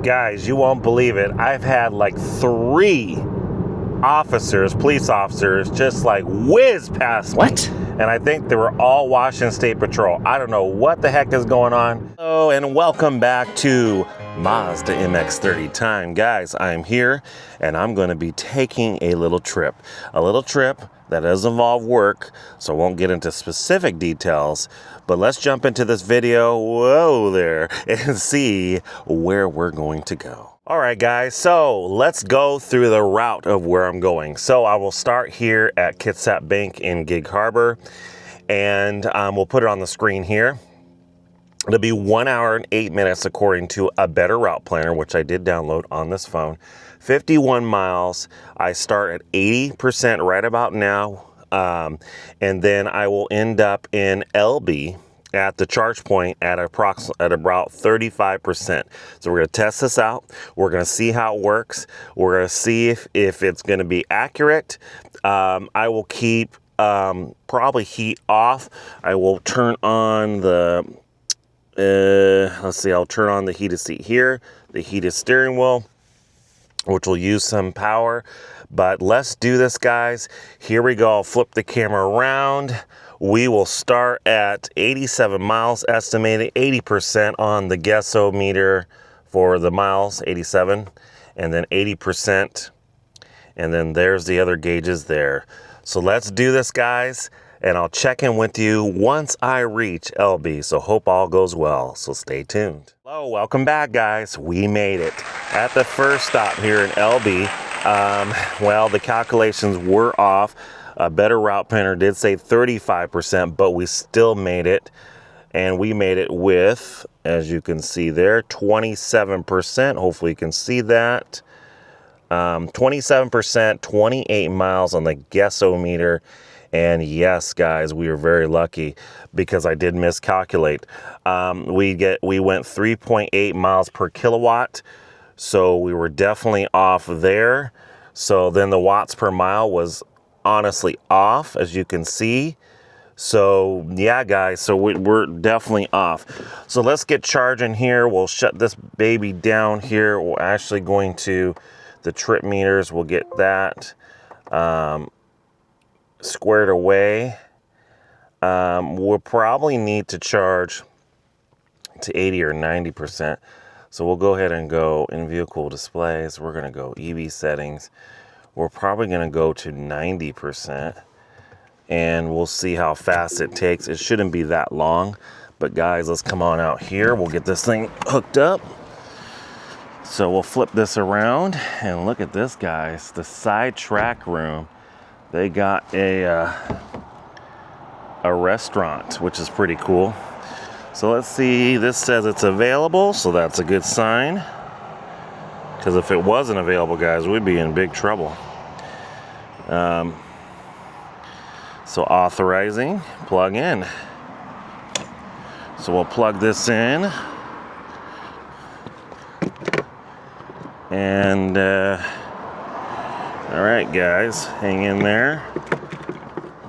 Guys, you won't believe it. I've had like 3 officers, police officers, just like whiz past me. What? And I think they were all Washington State Patrol. I don't know what the heck is going on. Hello, and welcome back to Mazda MX-30 time. Guys, I'm here, and I'm going to be taking a little trip. A little trip that does involve work, so I won't get into specific details. But let's jump into this video, whoa there, and see where we're going to go. All right, guys, so let's go through the route of where I'm going. So I will start here at Kitsap Bank in Gig Harbor, and we'll put it on the screen here. It'll be 1 hour and 8 minutes according to a better route planner, which I did download on this phone. 51 miles. I start at 80% right about now, and then I will end up in LB at the charge point at about 35%. So we're going to test this out. We're going to see how it works. We're going to see if it's going to be accurate. I will keep probably heat off. I will turn on the let's see, I'll turn on the heated seat here, the heated steering wheel, which will use some power. But let's do this, guys. Here we go. I'll flip the camera around. We will start at 87 miles estimated, 80% on the guessometer for the miles, 87, and then 80%. And then there's the other gauges there. So let's do this, guys. And I'll check in with you once I reach LB. So hope all goes well. So stay tuned. Hello, welcome back, guys. We made it at the first stop here in LB. Well, the calculations were off. A better route planner did say 35%, but we still made it. And we made it with, as you can see there, 27%. Hopefully you can see that. 27%, 28 miles on the guessometer. And yes, guys, we were very lucky because I did miscalculate. We went 3.8 miles per kilowatt. So we were definitely off there. So then the watts per mile was honestly off, as you can see. So yeah, guys, so we're definitely off. So let's get charging here. We'll shut this baby down here. We're actually going to the trip meters. We'll get that squared away. We'll probably need to charge to 80 or 90%. So we'll go ahead and go in vehicle displays. We're going to go EV settings. We're probably going to go to 90%, and we'll see how fast it takes. It shouldn't be that long, but guys, let's come on out here. We'll get this thing hooked up. So we'll flip this around, and look at this, guys. The side track room. They got a restaurant, which is pretty cool. So let's see, this says it's available, so that's a good sign. Because if it wasn't available, guys, we'd be in big trouble. So authorizing, plug in. So we'll plug this in. And, all right, guys, hang in there.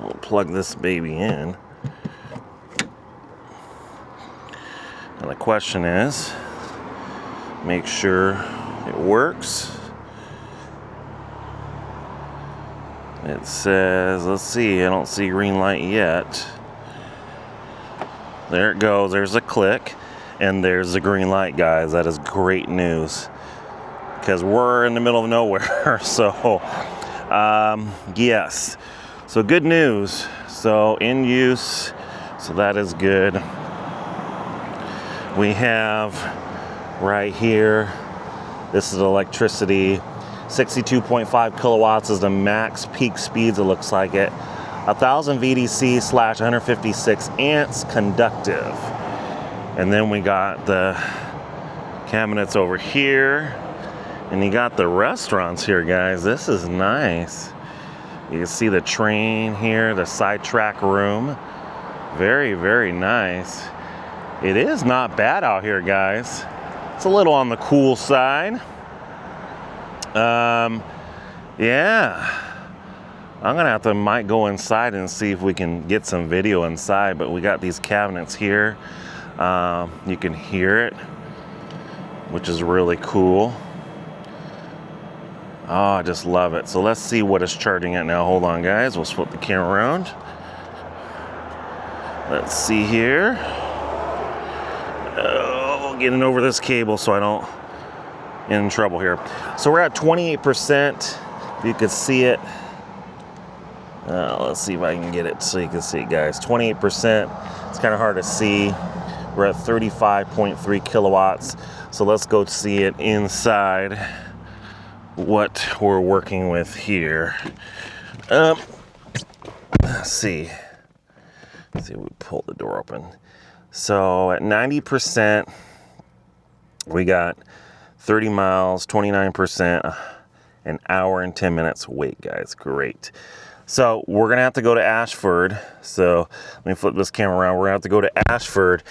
We'll plug this baby in. And the question is, make sure it works. It says, let's see, I don't see green light yet. There it goes, there's a click, and there's the green light, guys. That is great news, because we're in the middle of nowhere. So, yes. So good news. So in use, so that is good. We have right here, this is electricity, 62.5 kilowatts is the max peak speeds, it looks like it. 1000 VDC / 156 amps conductive. And then we got the cabinets over here. And you got the restaurants here, guys. This is nice. You can see the train here, the side track room. Very, very nice. It is not bad out here, guys. It's a little on the cool side. Yeah. I'm gonna might go inside and see if we can get some video inside, but we got these cabinets here. You can hear it. which is really cool. Oh, I just love it. So let's see what it's charging at now. Hold on, guys. We'll flip the camera around. Let's see here. Oh, getting over this cable so I don't get in trouble here. So we're at 28%. If you could see it. Let's see if I can get it so you can see it, guys. 28%. It's kind of hard to see. We're at 35.3 kilowatts. So let's go see it inside what we're working with here. Let's see. Let's see if we pull the door open. So at 90%, we got 30 miles, 29%, an hour and 10 minutes wait, guys. Great. So we're going to have to go to Ashford. So let me flip this camera around. We're going to have to go to Ashford,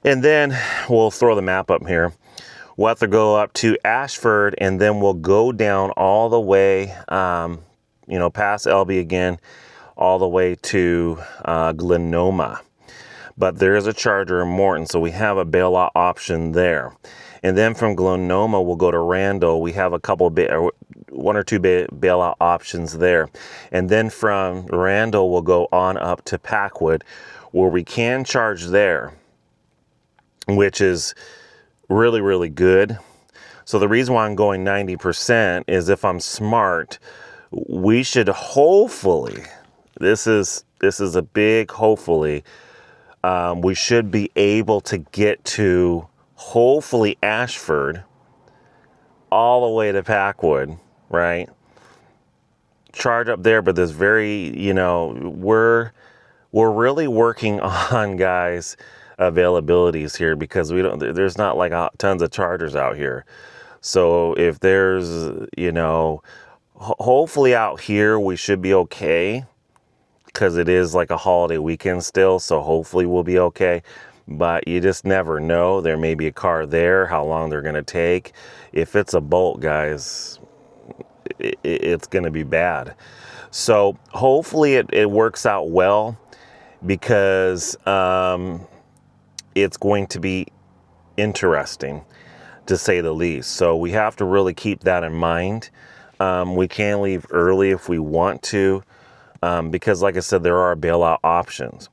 and then we'll throw the map up here. We'll have to go up to Ashford, and then we'll go down all the way, past Elby again, all the way to Glenoma. But there is a charger in Morton, so we have a bailout option there. And then from Glenoma, we'll go to Randall. We have a couple of one or two bailout options there. And then from Randall, we'll go on up to Packwood, where we can charge there, which is really, really good. So the reason why I'm going 90% is if I'm smart, we should hopefully, this is a big hopefully, we should be able to get to hopefully Ashford all the way to Packwood, right? Charge up there, but there's we're really working on, guys, availabilities here, because there's not like tons of chargers out here. So if there's, hopefully out here we should be okay, because it is like a holiday weekend still, so hopefully we'll be okay. But you just never know. There may be a car there, how long they're going to take. If it's a Bolt, guys, it's going to be bad. So hopefully it works out well, because it's going to be interesting, to say the least. So we have to really keep that in mind. We can leave early if we want to, because like I said, there are bailout options.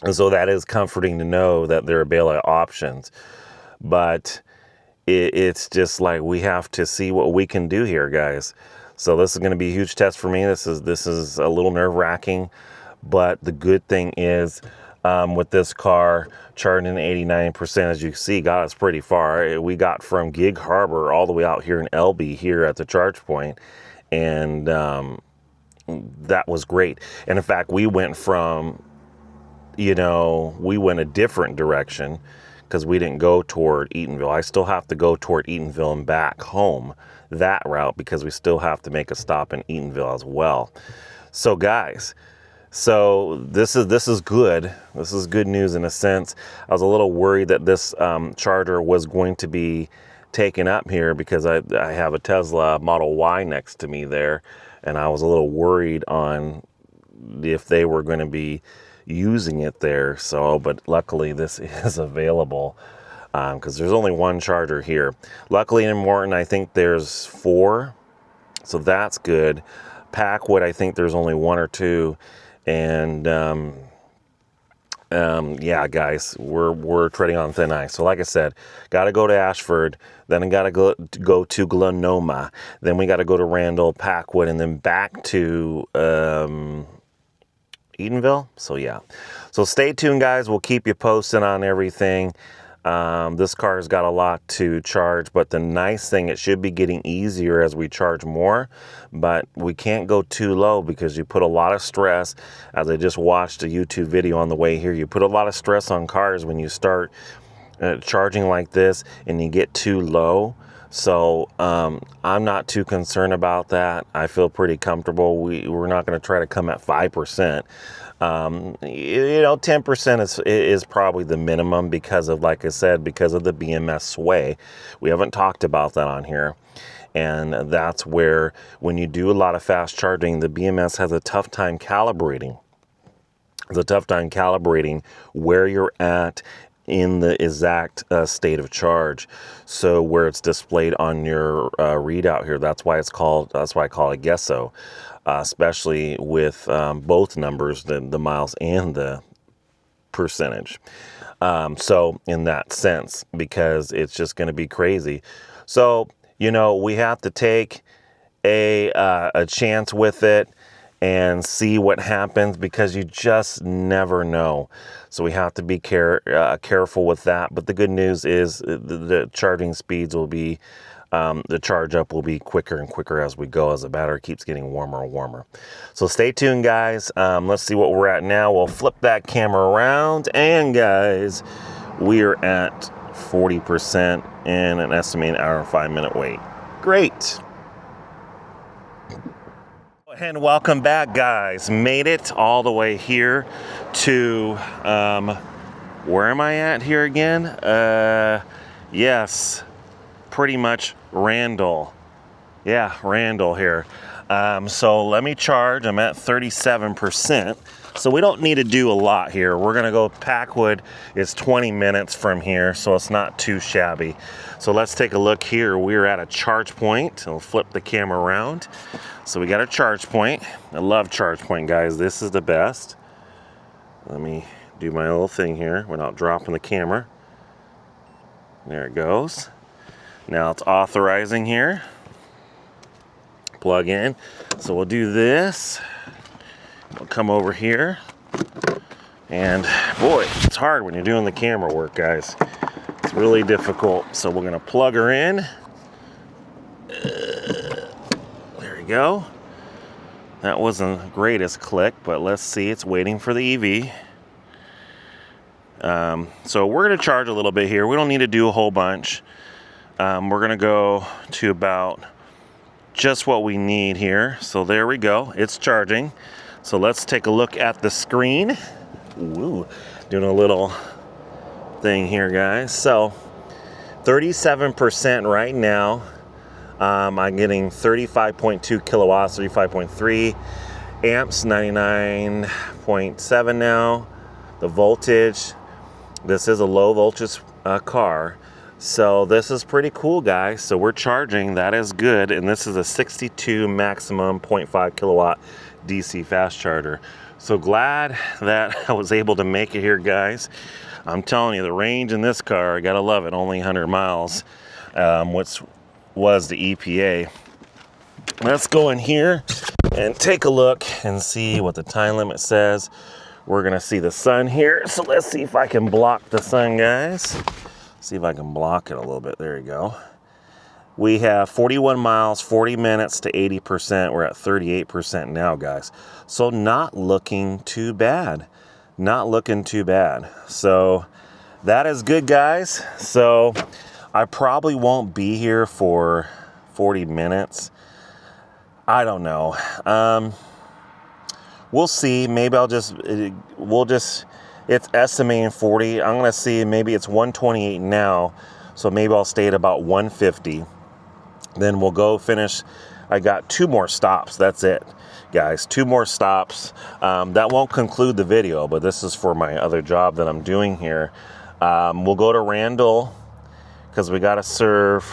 And so that is comforting to know that there are bailout options. But it's just like we have to see what we can do here, guys. So this is going to be a huge test for me. This is a little nerve-wracking. But the good thing is, with this car charging 89%, as you see, got us pretty far. We got from Gig Harbor all the way out here in Elby here at the charge point. And that was great. And in fact, we went from, we went a different direction, because we didn't go toward Eatonville. I still have to go toward Eatonville and back home that route, because we still have to make a stop in Eatonville as well. So guys, this is good. This is good news in a sense. I was a little worried that this charger was going to be taken up here, because I have a Tesla Model Y next to me there, and I was a little worried on if they were going to be using it there. But luckily this is available, because there's only one charger here. Luckily in Morton, I think there's 4, so that's good. Packwood, I think there's only 1 or 2. And yeah, guys, we're treading on thin ice. So like I said, got to go to Ashford, then I got to go to Glenoma, then we got to go to Randall, Packwood, and then back to Eatonville. So yeah, so stay tuned, guys. We'll keep you posted on everything. This car's got a lot to charge, but the nice thing, it should be getting easier as we charge more, but we can't go too low, because you put a lot of stress. As I just watched a YouTube video on the way here, you put a lot of stress on cars when you start charging like this and you get too low. So I'm not too concerned about that. I feel pretty comfortable. We're not going to try to come at 5%. 10% is probably the minimum, because of, like I said, because of the BMS sway. We haven't talked about that on here. And that's where, when you do a lot of fast charging, the BMS has a tough time calibrating. It's a tough time calibrating where you're at in the exact state of charge. So where it's displayed on your readout here, that's why I call it Gesso, especially with both numbers, the miles and the percentage. So in that sense, because it's just going to be crazy. So, you know, we have to take a chance with it and see what happens, because you just never know. So we have to be careful with that. But the good news is the charging speeds will be, the charge up will be quicker and quicker as we go, as the battery keeps getting warmer and warmer. So stay tuned, guys. Let's see what we're at now. We'll flip that camera around, and guys, we are at 40% in an estimated hour and 5-minute wait. Great. And welcome back, guys. Made it all the way here to, where am I at here again? Yes, pretty much Randall. Yeah, Randall here. So let me charge. I'm at 37%. So we don't need to do a lot here. We're gonna go Packwood. It's 20 minutes from here, so it's not too shabby. So let's take a look here. We're at a charge point. I'll flip the camera around. So we got a charge point. I love charge point, guys. This is the best. Let me do my little thing here without dropping the camera. There it goes. Now it's authorizing here. Plug in. So we'll do this. We'll come over here. And boy, it's hard when you're doing the camera work, guys. It's really difficult. So we're gonna plug her in. There we go. That wasn't the greatest click, but let's see. It's waiting for the EV. So we're gonna charge a little bit here. We don't need to do a whole bunch. We're gonna go to about just what we need here. So there we go. It's charging. So let's take a look at the screen. Ooh, doing a little thing here, guys. So 37% right now. I'm getting 35.2 kilowatts, 35.3 amps, 99.7 now. The voltage, this is a low voltage car. So this is pretty cool, guys. So we're charging, that is good. And this is a 62 maximum 0.5 kilowatt DC fast charger. So glad that I was able to make it here, guys. I'm telling you, the range in this car, I gotta love it, only 100 miles, which was the EPA. Let's go in here and take a look and see what the time limit says. We're gonna see the sun here. So let's see if I can block the sun, guys. See if I can block it a little bit. There you go. We have 41 miles, 40 minutes to 80%. We're at 38% now, guys. So not looking too bad. Not looking too bad. So that is good, guys. So I probably won't be here for 40 minutes. I don't know. We'll see. Maybe it's estimating 40. I'm gonna see, maybe it's 128 now. So maybe I'll stay at about 150. Then we'll go finish. I got 2 more stops. That's it, guys. 2 more stops. That won't conclude the video, but this is for my other job that I'm doing here. We'll go to Randall because we got to serve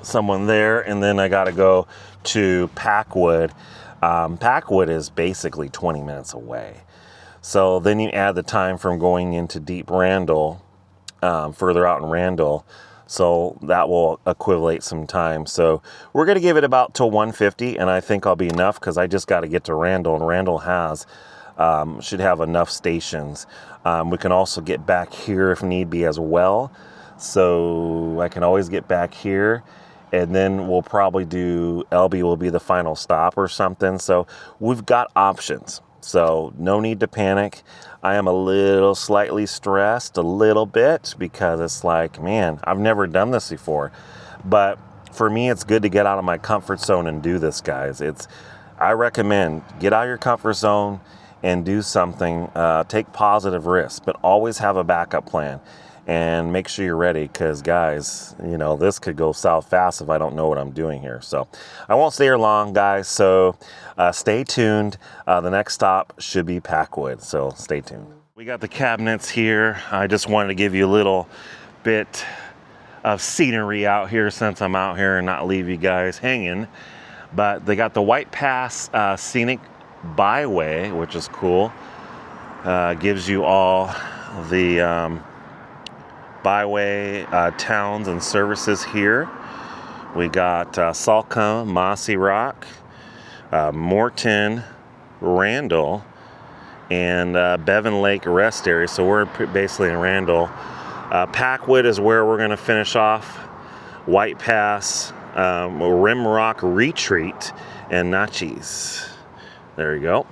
someone there. And then I got to go to Packwood. Packwood is basically 20 minutes away. So then you add the time from going into deep Randall, further out in Randall. So that will equivalent some time. So we're going to give it about till 150, and I think I'll be enough because I just got to get to Randall, and Randall should have enough stations. We can also get back here if need be as well. So I can always get back here, and then we'll probably do LB will be the final stop or something. So we've got options. So no need to panic. I am a little slightly stressed, a little bit, because it's like, man, I've never done this before. But for me, it's good to get out of my comfort zone and do this, guys. I recommend get out of your comfort zone and do something. Take positive risks, but always have a backup plan. And make sure you're ready, because guys, you know, this could go south fast if I don't know what I'm doing here. So I won't stay here long, guys. So stay tuned. The next stop should be Packwood. So stay tuned. We got the cabinets here. I just wanted to give you a little bit of scenery out here since I'm out here and not leave you guys hanging. But they got the White Pass Scenic Byway, which is cool. Gives you all the byway towns and services here. We got Salcombe, Mossy Rock, Morton, Randall, and Bevan Lake Rest Area. So we're basically in Randall. Packwood is where we're going to finish off. White Pass, Rimrock Retreat, and Natchez. There you go.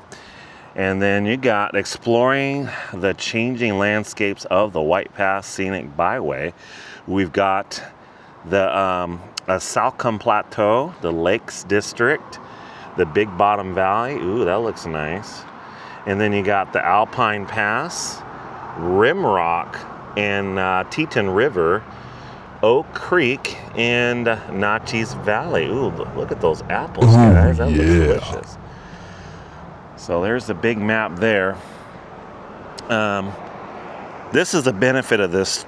And then you got exploring the changing landscapes of the White Pass Scenic Byway. We've got the Salcombe Plateau, the Lakes District, the Big Bottom Valley. Ooh, that looks nice. And then you got the Alpine Pass, Rimrock, and Teton River, Oak Creek, and Natchez Valley. Ooh, look at those apples, guys. That looks delicious. So there's the big map there. This is the benefit of this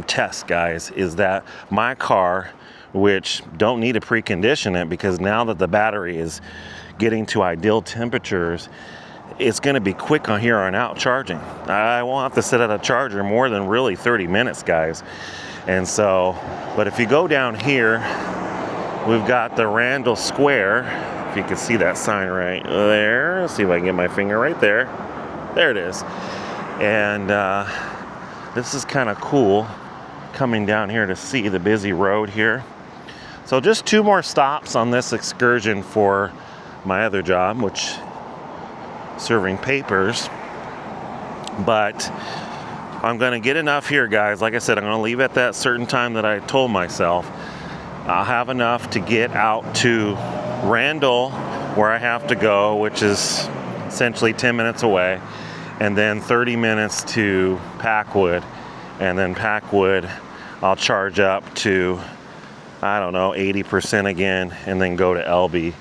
test, guys, is that my car, which don't need to precondition it because now that the battery is getting to ideal temperatures, it's going to be quick on here on out charging. I won't have to sit at a charger more than really 30 minutes, guys. And so, but if you go down here, we've got the Randall Square. If you can see that sign right there. Let's see if I can get my finger right there. There it is. And this is kind of cool coming down here to see the busy road here. So just 2 more stops on this excursion for my other job, which serving papers. But I'm going to get enough here, guys. Like I said, I'm going to leave at that certain time that I told myself. I'll have enough to get out to Randall, where I have to go, which is essentially 10 minutes away, and then 30 minutes to Packwood. And then Packwood, I'll charge up to, I don't know, 80% again, and then go to Elby.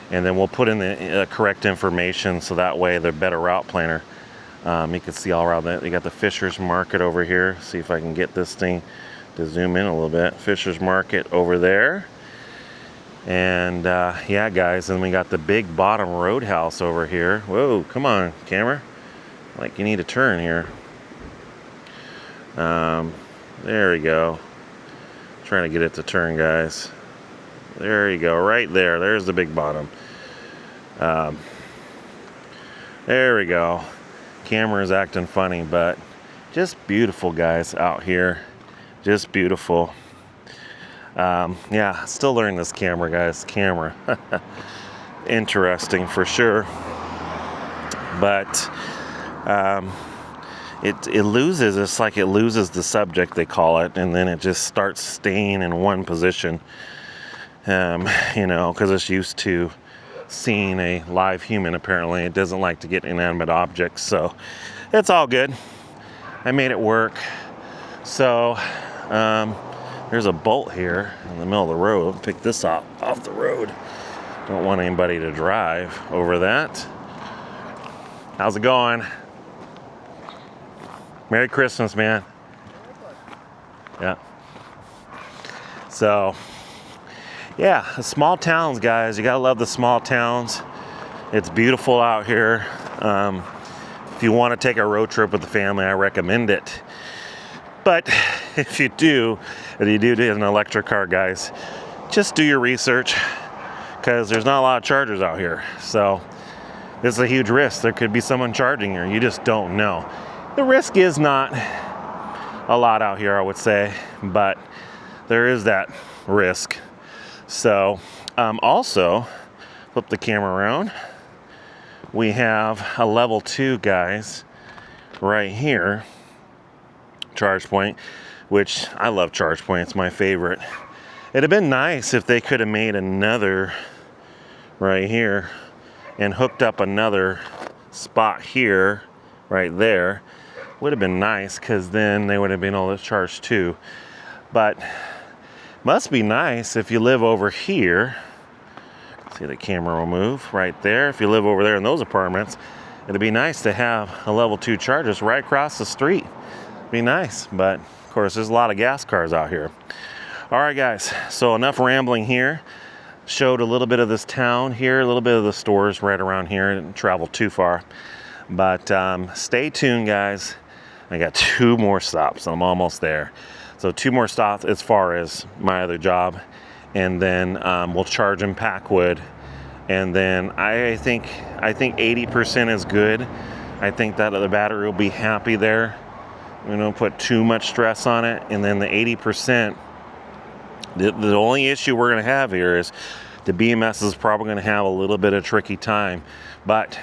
And then we'll put in the correct information so that way they're better route planner. You can see all around that. You got the Fisher's Market over here. See if I can get this thing to zoom in a little bit. Fisher's Market over there. And yeah, guys, and we got the Big Bottom Roadhouse over here. Whoa, come on, camera. Like you need to turn here. There we go. Trying to get it to turn, guys. There you go, right there. There's the Big Bottom. There we go. Camera's acting funny, but just beautiful, guys, out here. Just beautiful. Yeah, still learning this camera, guys. Camera. Interesting for sure. But it loses, it's like it loses the subject, they call it, and then it just starts staying in one position. You know, because it's used to seeing a live human. Apparently it doesn't like to get inanimate objects, so it's all good. I made it work. So there's a bolt here in the middle of the road. Pick this off the road. Don't want anybody to drive over that. How's it going? Merry Christmas, man. Yeah. So yeah, small towns, guys. You gotta love the small towns. It's beautiful out here. If you want to take a road trip with the family, I recommend it. But if you do, and you do need an electric car, guys, just do your research, because there's not a lot of chargers out here. So this is a huge risk. There could be someone charging here. You just don't know. The risk is not a lot out here, I would say, but there is that risk. So also, flip the camera around. We have a level 2, guys, right here. Charge point, which I love charge point. It's my favorite. It'd have been nice if they could have made another right here and hooked up another spot here, right there. Would have been nice, because then they would have been able to charge too. But must be nice if you live over here. See, the camera will move right there. If you live over there in those apartments, it'd be nice to have a level 2 charger just right across the street. Be nice, but of course there's a lot of gas cars out here. All right guys, so enough rambling here. Showed a little bit of this town here, a little bit of the stores right around here. Didn't travel too far, but stay tuned guys. I got 2 more stops. I'm almost there. So 2 more stops as far as my other job, and then we'll charge in Packwood, and then I think 80% is good. I think that the battery will be happy there. We don't put too much stress on it, and then the 80%. The only issue we're going to have here is the BMS is probably going to have a little bit of tricky time, but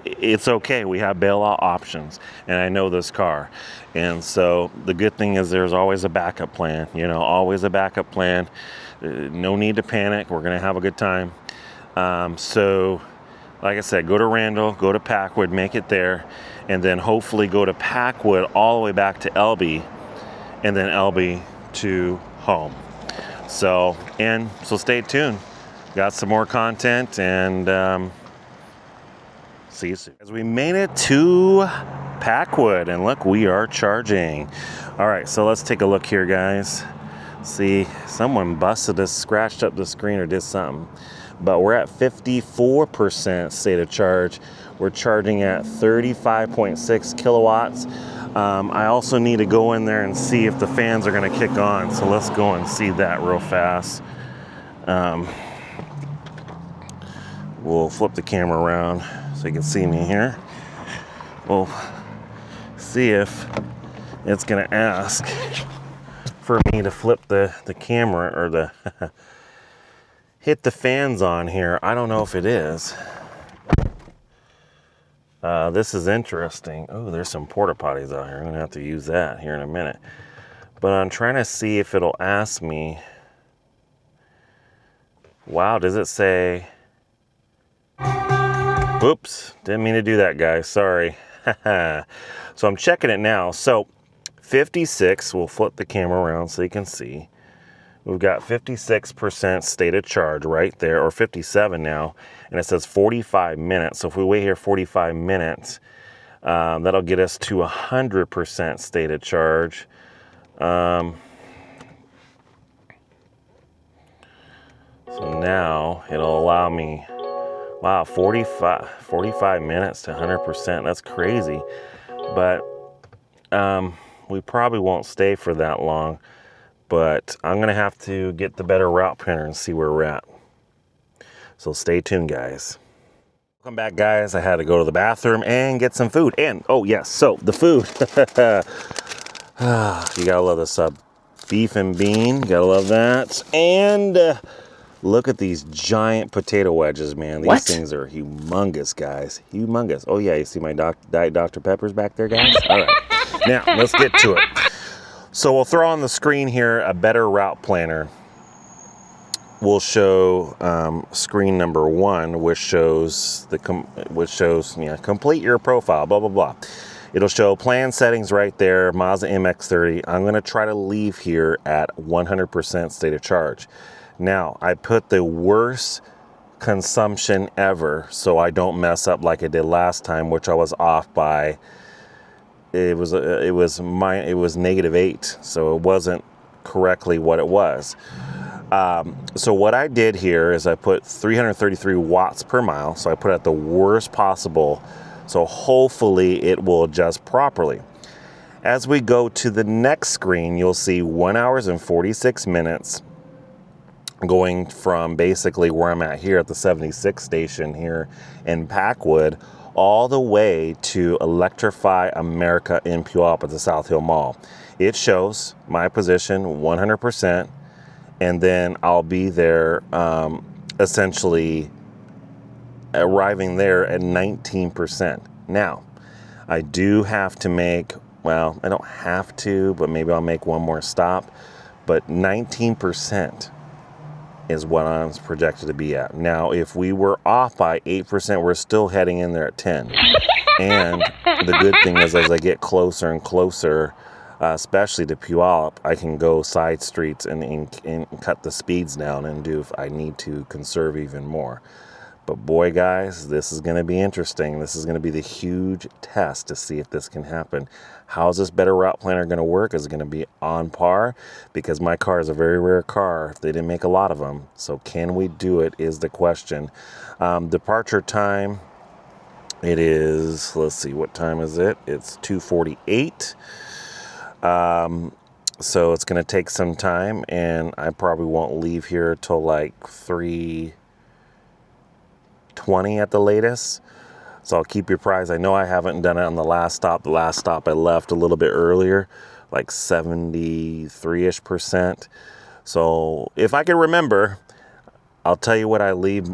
it's okay. We have bailout options, and I know this car. And so the good thing is there's always a backup plan, you know, always a backup plan. No need to panic. We're going to have a good time. So like I said, go to Randall, go to Packwood, make it there, and then hopefully go to Packwood all the way back to LB, and then LB to home. So stay tuned. Got some more content, and see you soon. As we made it to Packwood, and look, we are charging. All right, so let's take a look here, guys. See, someone busted us, scratched up the screen or did something. But we're at 54% state of charge. We're charging at 35.6 kilowatts. I also need to go in there and see if the fans are going to kick on. So let's go and see that real fast. We'll flip the camera around so you can see me here. We'll see if it's going to ask for me to flip the camera or the hit the fans on here. I don't know if it is. This is interesting. Oh, there's some porta potties out here. I'm gonna have to use that here in a minute. But I'm trying to see if it'll ask me. Wow, does it say? Oops, didn't mean to do that, guys. Sorry. So I'm checking it now. So 56, we'll flip the camera around so you can see. We've got 56% state of charge right there, or 57 now, and it says 45 minutes. So if we wait here 45 minutes, that'll get us to 100% state of charge. So now it'll allow me, wow, 45 minutes to 100%. That's crazy. But we probably won't stay for that long. But I'm going to have to get the better route planner and see where we're at. So stay tuned, guys. Welcome back, guys. I had to go to the bathroom and get some food. And, oh, yes, so the food. You got to love this beef and bean. Got to love that. And look at these giant potato wedges, man. These things are humongous, guys. Humongous. Oh, yeah, you see my Diet Dr. Peppers back there, guys? All right. Now, let's get to it. So we'll throw on the screen here a better route planner. We'll show screen number 1, which shows complete your profile, blah blah blah. It'll show plan settings right there, Mazda MX-30. I'm going to try to leave here at 100% state of charge. Now I put the worst consumption ever, so I don't mess up like I did last time, which I was off by. It was -8, so it wasn't correctly what it was. So what I did here is I put 333 watts per mile, so I put it at the worst possible, so hopefully it will adjust properly. As we go to the next screen, you'll see 1 hour and 46 minutes going from basically where I'm at here at the 76 station here in Packwood all the way to Electrify America in Puyallup at the South Hill Mall. It shows my position 100%, and then I'll be there essentially arriving there at 19%. Now, I do have to make, well, I don't have to, but maybe I'll make one more stop, but 19% is what I'm projected to be at. Now, if we were off by 8%, we're still heading in there at 10. And the good thing is, as I get closer and closer, especially to Puyallup, I can go side streets and cut the speeds down and do if I need to conserve even more. But boy, guys, this is going to be interesting. This is going to be the huge test to see if this can happen. How is this better route planner going to work? Is it going to be on par? Because my car is a very rare car. They didn't make a lot of them. So can we do it is the question. Departure time, it is, let's see, what time is it? It's 2:48. So it's going to take some time, and I probably won't leave here till like 3:20 at the latest. So I'll keep you apprised. I know I haven't done it on the last stop. The last stop I left a little bit earlier, like 73-ish%. So if I can remember, I'll tell you what I leave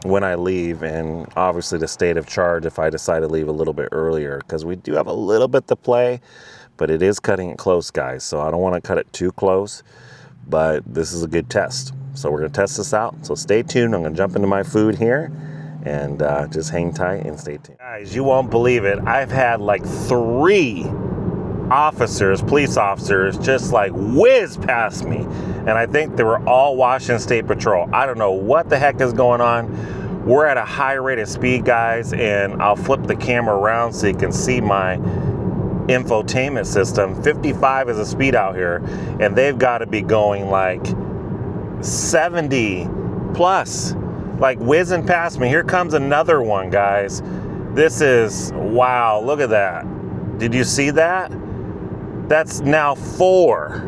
when I leave, and obviously the state of charge if I decide to leave a little bit earlier, because we do have a little bit to play, but it is cutting it close, guys. So I don't want to cut it too close, but this is a good test. So we're going to test this out. So stay tuned. I'm going to jump into my food here, and just hang tight and stay tuned. Guys, you won't believe it. I've had like 3 officers, police officers, just like whiz past me. And I think they were all Washington State Patrol. I don't know what the heck is going on. We're at a high rate of speed, guys, and I'll flip the camera around so you can see my infotainment system. 55 is the speed out here, and they've got to be going like 70 plus, like whizzing past me. Here comes another one, guys. This is, wow, look at that. Did you see that? That's now 4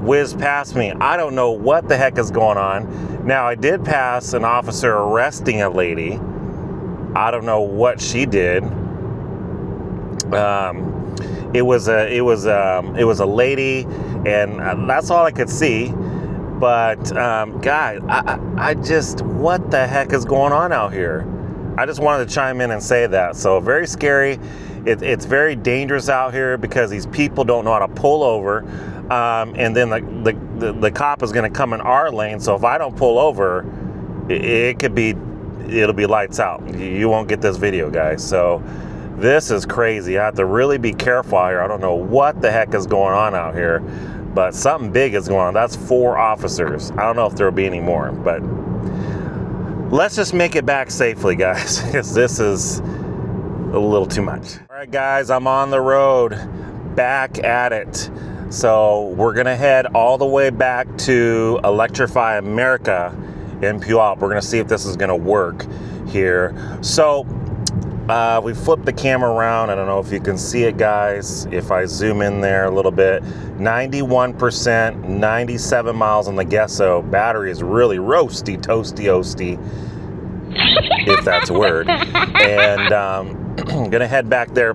whizzed past me. I don't know what the heck is going on. Now, I did pass an officer arresting a lady. I don't know what she did. It was a lady, and that's all I could see. But guys, I just, what the heck is going on out here? I just wanted to chime in and say that. So very scary. It's very dangerous out here because these people don't know how to pull over, and then the cop is going to come in our lane. So if I don't pull over, it'll be lights out. You won't get this video, guys. So this is crazy. I have to really be careful out here. I don't know what the heck is going on out here, but something big is going on. That's 4 officers. I don't know if there'll be any more, but let's just make it back safely, guys, because this is a little too much. All right, guys, I'm on the road, back at it. So we're gonna head all the way back to Electrify America in Puyallup. We're gonna see if this is gonna work here. So we flipped the camera around. I don't know if you can see it, guys. If I zoom in there a little bit, 91%, 97 miles on the Gesso. Battery is really roasty, toasty, if that's a word. And I'm gonna head back there.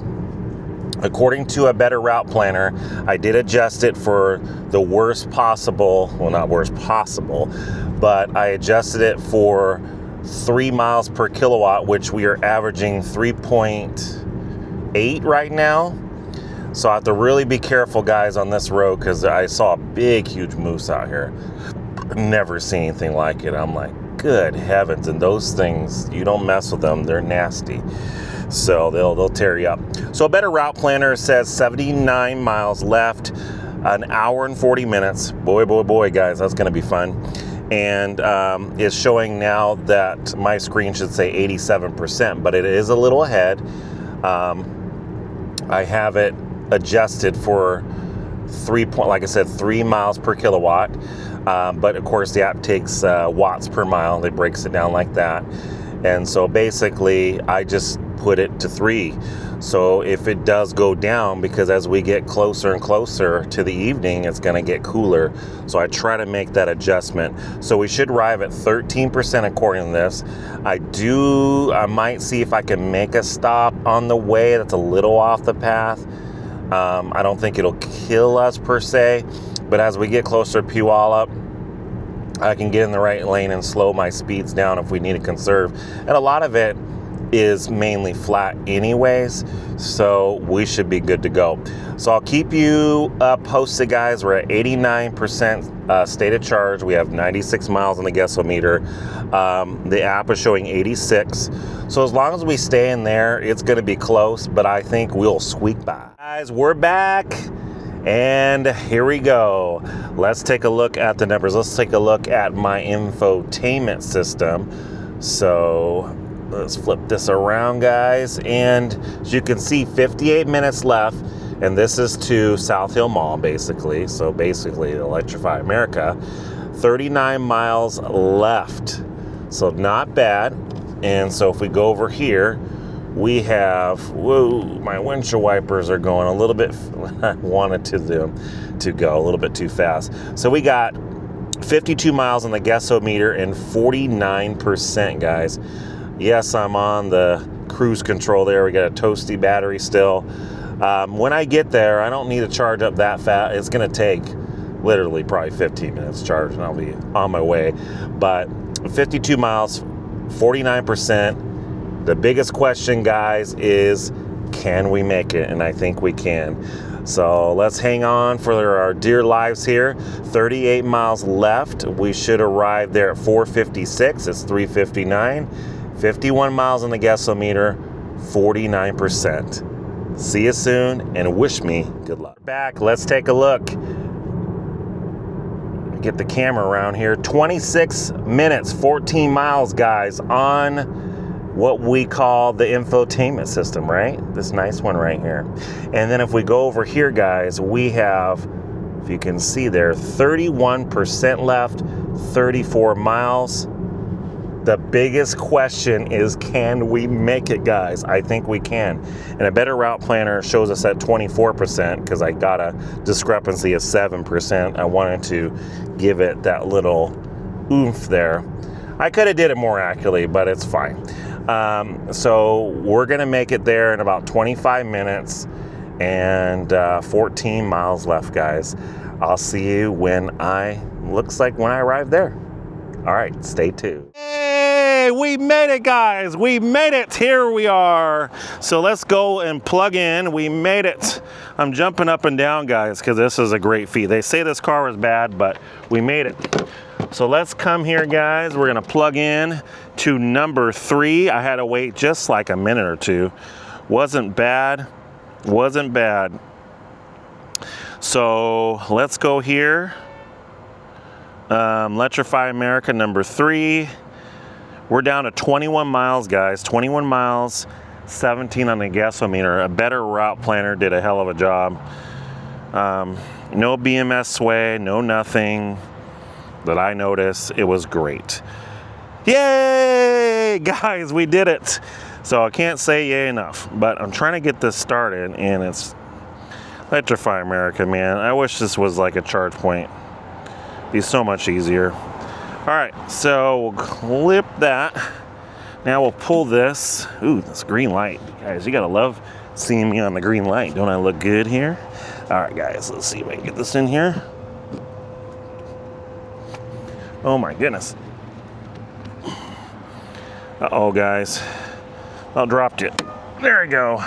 According to a better route planner, I did adjust it for the worst possible, well, not worst possible, but I adjusted it for 3 miles per kilowatt, which we are averaging 3.8 right now. So I have to really be careful, guys, on this road, because I saw a big, huge moose out here. Never seen anything like it. I'm like, good heavens. And those things, you don't mess with them. They're nasty. So they'll tear you up. So a better route planner says 79 miles left, an hour and 40 minutes. Boy, guys, that's going to be fun. And it's showing now that my screen should say 87%, but it is a little ahead. I have it adjusted for 3 miles per kilowatt. But of course the app takes watts per mile. It breaks it down like that. And so basically I just put it to 3. So if it does go down, because as we get closer and closer to the evening, it's going to get cooler. So I try to make that adjustment. So we should arrive at 13% according to this. I might see if I can make a stop on the way that's a little off the path. I don't think it'll kill us per se, but as we get closer to Puyallup, I can get in the right lane and slow my speeds down if we need to conserve. And a lot of it is mainly flat anyways, so we should be good to go. So I'll keep you posted, guys. We're at 89% state of charge. We have 96 miles on the Gesso-meter. The app is showing 86. So as long as we stay in there, it's going to be close, but I think we'll squeak by. Guys, we're back. And here we go. Let's take a look at the numbers. Let's take a look at my infotainment system. So let's flip this around, guys. And as you can see, 58 minutes left. And this is to South Hill Mall, basically. So basically, Electrify America. 39 miles left. So not bad. And so if we go over here, we have, whoa, my windshield wipers are going a little bit, I wanted to go a little bit too fast. So we got 52 miles on the guessometer and 49%, guys. Yes, I'm on the cruise control there. We got a toasty battery still. When I get there, I don't need to charge up that fast. It's going to take literally probably 15 minutes charge and I'll be on my way. But 52 miles, 49%. The biggest question, guys, is can we make it? And I think we can. So let's hang on for our dear lives here. 38 miles left. We should arrive there at 4:56. It's 3:59. 51 miles on the guessometer, 49%. See you soon and wish me good luck. Back, let's take a look. Get the camera around here. 26 minutes, 14 miles, guys, on what we call the infotainment system, right? This nice one right here. And then if we go over here, guys, we have, if you can see there, 31% left, 34 miles. The biggest question is, can we make it, guys? I think we can. And a better route planner shows us at 24% because I got a discrepancy of 7%. I wanted to give it that little oomph there. I could have did it more accurately, but it's fine. So we're gonna make it there in about 25 minutes and 14 miles left, guys. I'll see you when I arrive there. All right, stay tuned. Hey, we made it, guys. We made it. Here we are. So let's go and plug in. We made it. I'm jumping up and down, guys, because this is a great feat. They say this car was bad, but we made it. So let's come here, guys. We're gonna plug in to number 3. I had to wait just like a minute or two. Wasn't bad. Wasn't bad. So let's go here. Electrify America number 3. We're down to 21 miles, guys. 21 miles, 17 on the guessometer. A better route planner did a hell of a job. No BMS sway, no nothing that I noticed. It was great. Yay, guys, we did it. So I can't say yay enough, but I'm trying to get this started, and it's Electrify America, man. I wish this was like a charge point. Be so much easier. All right, so we'll clip that. Now we'll pull this. Ooh, this green light. Guys, you gotta love seeing me on the green light. Don't I look good here? All right, guys, let's see if I can get this in here. Oh my goodness. Uh-oh, guys. I dropped it. There we go.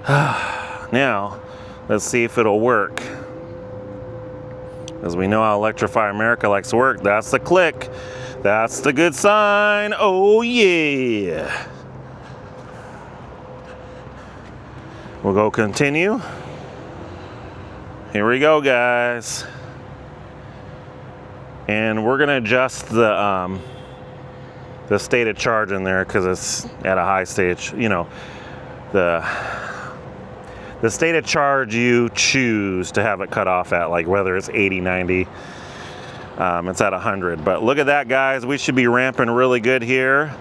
Now, let's see if it'll work. As we know how Electrify America likes to work. That's the click. That's the good sign. Oh, yeah. We'll go continue. Here we go, guys. And we're gonna adjust the state of charge in there because it's at a high stage. You know, the state of charge you choose to have it cut off at, like whether it's 80, 90, it's at 100. But look at that, guys. We should be ramping really good here.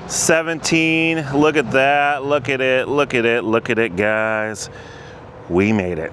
17, look at that, look at it, look at it, look at it, guys. We made it.